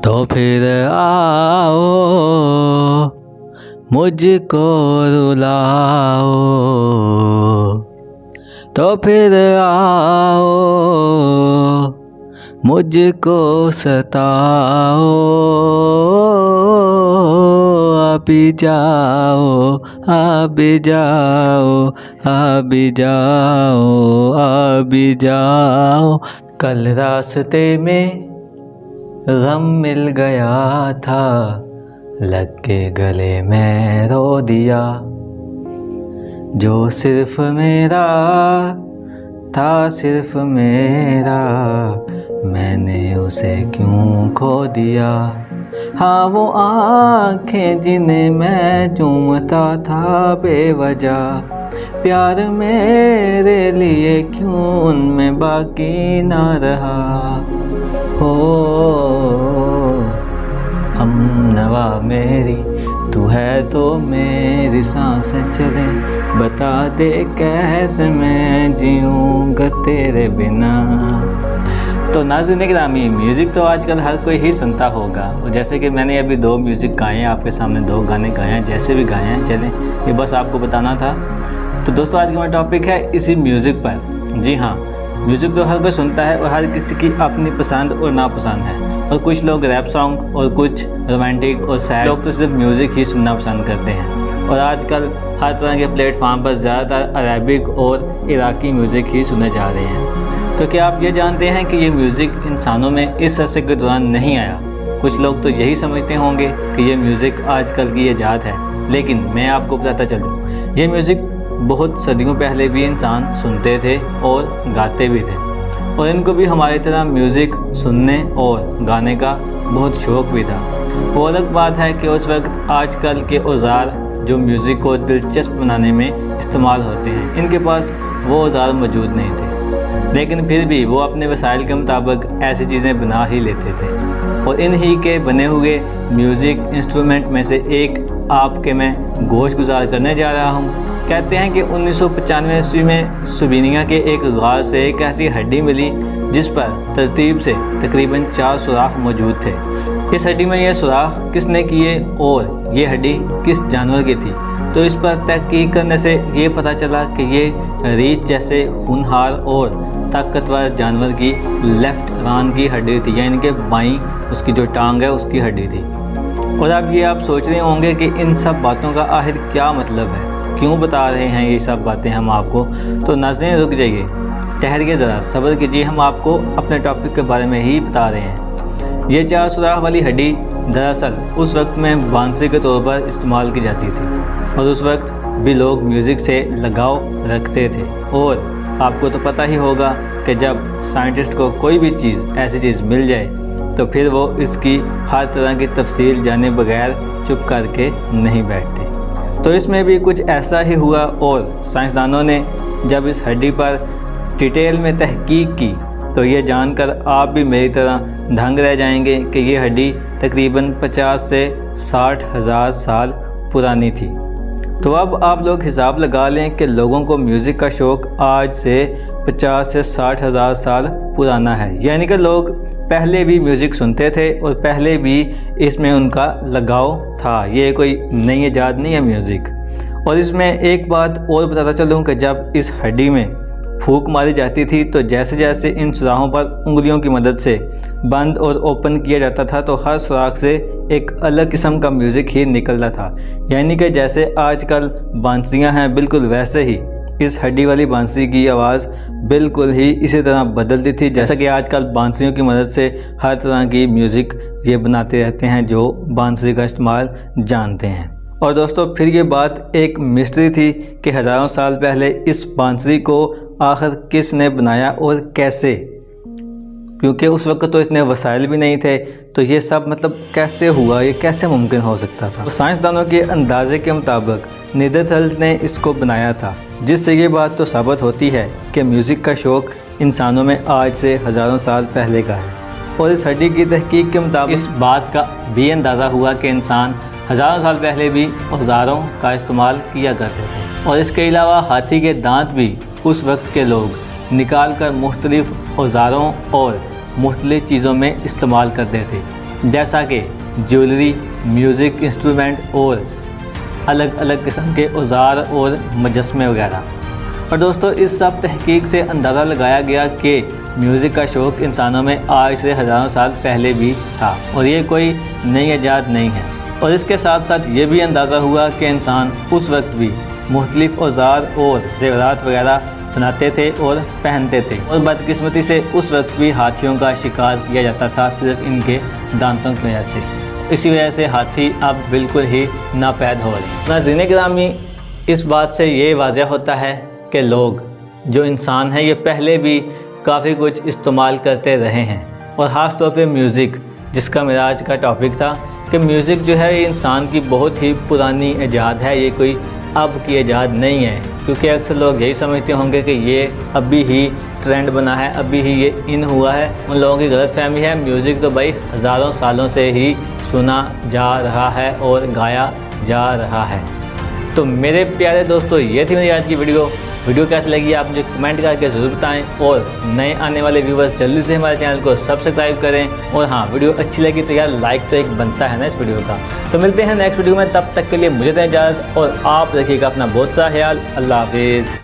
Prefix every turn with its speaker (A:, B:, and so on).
A: तो फिर आओ मुझको रुलाओ, तो फिर आओ मुझको सताओ, अभी जाओ अभी जाओ अभी जाओ अभी जाओ। कल रास्ते में गम मिल गया था, लग के गले में रो दिया। जो सिर्फ मेरा था सिर्फ मेरा, मैंने उसे क्यों खो दिया। हाँ वो आँखें जिन्हें मैं चूमता था बेवजह, प्यार मेरे लिए क्यों उनमें बाकी ना रहा। हो हम नवा मेरी तू है तो मेरी सांसें चले, बता दे कैसे मैं जीऊँगा तेरे बिना। तो नाज़रीन गिरामी, म्यूज़िक तो आजकल हर कोई ही सुनता होगा, और जैसे कि मैंने अभी 2 म्यूज़िक गाए हैं आपके सामने, 2 गाने गाए हैं, जैसे भी गाए हैं चलें ये बस आपको बताना था। तो दोस्तों आज का मेरा टॉपिक है इसी म्यूज़िक पर। जी हाँ, म्यूज़िक तो हर कोई सुनता है और हर किसी की अपनी पसंद और नापसंद है, और कुछ लोग रैप सॉन्ग और कुछ रोमांटिक और सैड लोग तो सिर्फ म्यूज़िक ही सुनना पसंद करते हैं। और आजकल हर तरह के प्लेटफॉर्म पर ज़्यादातर अरबिक और इराकी म्यूज़िक ही सुने जा रहे हैं। तो क्या आप ये जानते हैं कि ये म्यूज़िक इंसानों में इस अरसे के दौरान नहीं आया? कुछ लोग तो यही समझते होंगे कि ये म्यूज़िक आजकल की ईजाद है, लेकिन मैं आपको बताता चलूँ ये म्यूज़िक बहुत सदियों पहले भी इंसान सुनते थे और गाते भी थे, और इनको भी हमारी तरह म्यूज़िक सुनने और गाने का बहुत शौक़ भी था। और अलग बात है कि उस वक्त आजकल के औज़ार जो म्यूज़िक को दिलचस्प बनाने में इस्तेमाल होते हैं, इनके पास वो औज़ार मौजूद नहीं थे, लेकिन फिर भी वो अपने वसाइल के मुताबिक ऐसी चीज़ें बना ही लेते थे। और इन ही के बने हुए म्यूज़िक इंस्ट्रूमेंट में से एक आपके मैं गोश गुजार करने जा रहा हूँ। कहते हैं कि 1995 ईस्वी में सुबीनिया के एक गार से एक ऐसी हड्डी मिली जिस पर तरतीब से तकरीबन 4 सुराख मौजूद थे। इस हड्डी में ये सुराख किसने किए और ये हड्डी किस जानवर की थी, तो इस पर तहकीक करने से ये पता चला कि ये रीछ जैसे खूनहार और ताकतवर जानवर की लेफ़्ट रान की हड्डी थी, यानी कि बाईं उसकी जो टांग है उसकी हड्डी थी। और अब ये आप सोच रहे होंगे कि इन सब बातों का आखिर क्या मतलब है, क्यों बता रहे हैं ये सब बातें हम आपको। तो नाज़रीन रुक जाइए, ठहरिए ज़रा, सब्र कीजिए, हम आपको अपने टॉपिक के बारे में ही बता रहे हैं। ये 4 सुराख वाली हड्डी दरअसल उस वक्त में बांसुरी के तौर पर इस्तेमाल की जाती थी, और उस वक्त भी लोग म्यूज़िक से लगाव रखते थे। और आपको तो पता ही होगा कि जब साइंटिस्ट को कोई भी चीज़ ऐसी चीज़ मिल जाए तो फिर वो इसकी हर तरह की तफसील जाने बगैर चुप करके नहीं बैठते। तो इसमें भी कुछ ऐसा ही हुआ, और साइंसदानों ने जब इस हड्डी पर डिटेल में तहकीक की तो ये जानकर आप भी मेरी तरह दंग रह जाएंगे कि ये हड्डी तकरीबन 50 से 60 हज़ार साल पुरानी थी। तो अब आप लोग हिसाब लगा लें कि लोगों को म्यूज़िक का शौक़ आज से 50 से 60 हज़ार साल पुराना है, यानी कि लोग पहले भी म्यूज़िक सुनते थे और पहले भी इसमें उनका लगाव था। ये कोई नई ईजाद नहीं है म्यूज़िक। और इसमें एक बात और बताता चलूँ कि जब इस हड्डी में फूंक मारी जाती थी तो जैसे जैसे इन सुराखों पर उंगलियों की मदद से बंद और ओपन किया जाता था तो हर सुराख से एक अलग किस्म का म्यूज़िक ही निकलता था, यानी कि जैसे आजकल बांसुरियाँ हैं बिल्कुल वैसे ही इस हड्डी वाली बांसुरी की आवाज़ बिल्कुल ही इसी तरह बदलती थी, जैसा कि आजकल बांसुरियों की मदद से हर तरह की म्यूज़िक ये बनाते रहते हैं जो बांसुरी का इस्तेमाल जानते हैं। और दोस्तों फिर ये बात एक मिस्ट्री थी कि हज़ारों साल पहले इस बांसुरी को आखिर किसने बनाया और कैसे, क्योंकि उस वक्त तो इतने वसाइल भी नहीं थे, तो ये सब मतलब कैसे हुआ, ये कैसे मुमकिन हो सकता था। तो साइंसदानों के अंदाजे के मुताबिक नीदरथल्स ने इसको बनाया था, जिससे ये बात तो साबित होती है कि म्यूज़िक का शौक़ इंसानों में आज से हज़ारों साल पहले का है। और इस हड्डी की तहकीक के मुताबिक इस बात का भी अंदाज़ा हुआ कि इंसान हज़ारों साल पहले भी औज़ारों का इस्तेमाल किया करते थे, और इसके अलावा हाथी के दांत भी उस वक्त के लोग निकाल कर मुख्तलिफ़ औज़ारों और मुख्तलिफ़ चीज़ों में इस्तेमाल करते थे। जैसा कि ज्वेलरी, म्यूज़िक इंस्ट्रूमेंट और अलग अलग किस्म के औजार और मुजस्मे वगैरह। और दोस्तों इस सब तहकीक से अंदाज़ा लगाया गया कि म्यूज़िक का शौक़ इंसानों में आज से हज़ारों साल पहले भी था और ये कोई नई ईजाद नहीं है। और इसके साथ साथ ये भी अंदाज़ा हुआ कि इंसान उस वक्त भी मुख्तलिफ़ औजार और ज़ेवरात वगैरह बनाते थे और पहनते थे। और बदकिस्मती से उस वक्त भी हाथियों का शिकार किया जाता था सिर्फ इनके दांतों की वजह से। इसी वजह से हाथी अब बिल्कुल ही नापैद हो रहे। नाज़रीन गिरामी, इस बात से ये वाज़ह होता है कि लोग जो इंसान हैं ये पहले भी काफ़ी कुछ इस्तेमाल करते रहे हैं। और ख़ास तौर पे म्यूज़िक, जिसका मेरा आज का टॉपिक था कि म्यूज़िक जो है ये इंसान की बहुत ही पुरानी ईजाद है, ये कोई अब की ईजाद नहीं है। क्योंकि अक्सर लोग यही समझते होंगे कि ये अभी ही ट्रेंड बना है, अभी ही ये इन हुआ है। उन लोगों की गलतफहमी है। म्यूज़िक तो भाई हज़ारों सालों से ही सुना जा रहा है और गाया जा रहा है। तो मेरे प्यारे दोस्तों, ये थी मेरी आज की वीडियो कैसी लगी आप मुझे कमेंट करके ज़रूर बताएं। और नए आने वाले व्यूवर्स जल्दी से हमारे चैनल को सब्सक्राइब करें। और हाँ, वीडियो अच्छी लगी तो यार लाइक तो एक बनता है ना इस वीडियो का। तो मिलते हैं नेक्स्ट वीडियो में, तब तक के लिए मुझे दें इजाज़त और आप रखिएगा अपना बहुत सा ख्याल। अल्लाह हाफिज़।